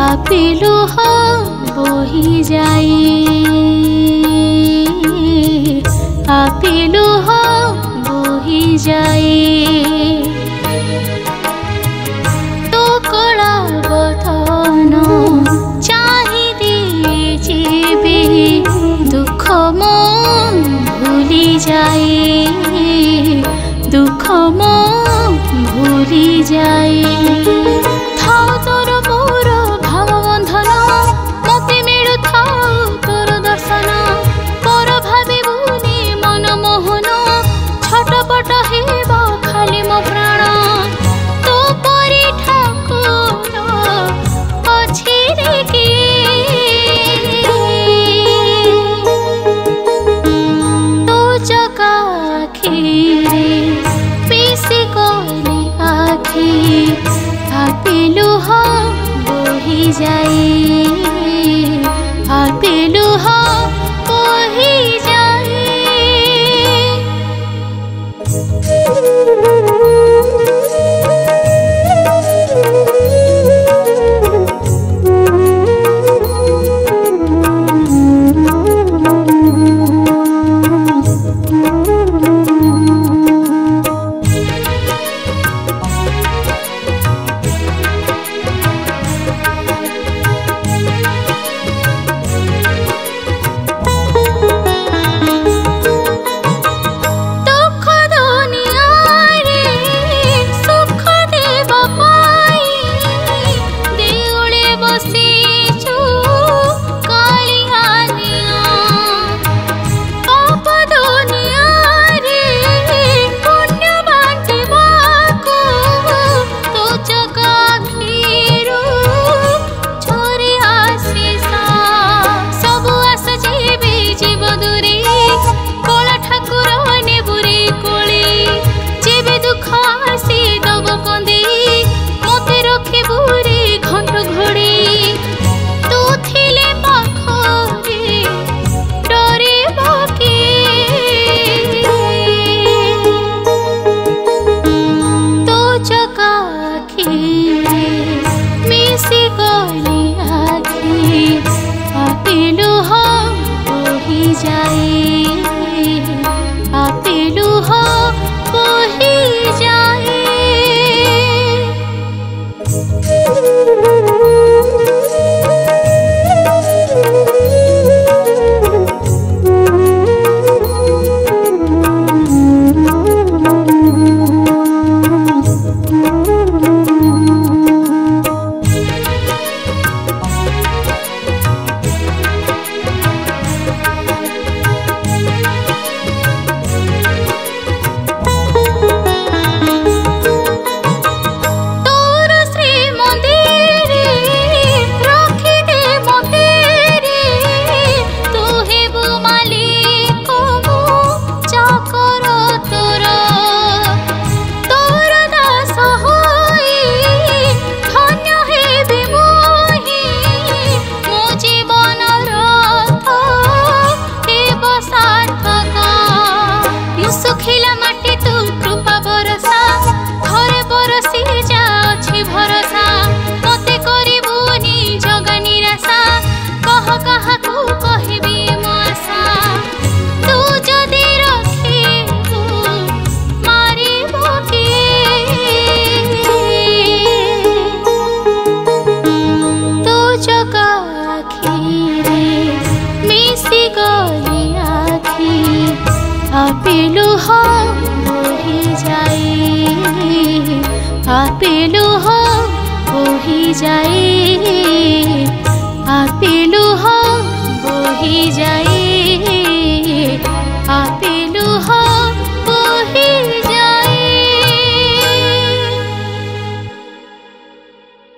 आपिलु हो बोही जाए, आपिलु हो बोही जाए। तो कला बदन चाहिए जीवे दुख मो भूली जाए, दुख मो भूली जाए। थाओ तोर मोर भाव बंधन मते मिलु थाओ तोर दर्शन, पर भावे बुनी मन मोहन छटपट हेब खाली मो प्राण। तो परी ठाकुर अछि रे कि तो जगा आखिरे पिसी गली आखि, आपिलु हो बोही जाए, आपिलु हो बोही जाए। आपिलु हो बोही जाए, आपिलु हो बोही जाए। सुखिला माटी तू कृपा बरसा, घरे बरसी जा अछि भरसा। मते करिबुनी जगा निराशा, कह काहाकू कहिबी मो आशा। तू जदि रखिबू मारिबो किए, तू जगा आखिरे मिसी गली आखि, आपिलु हो बोही जाए, आपिलु हो बोही जाए, आपिलु हो बोही जाए।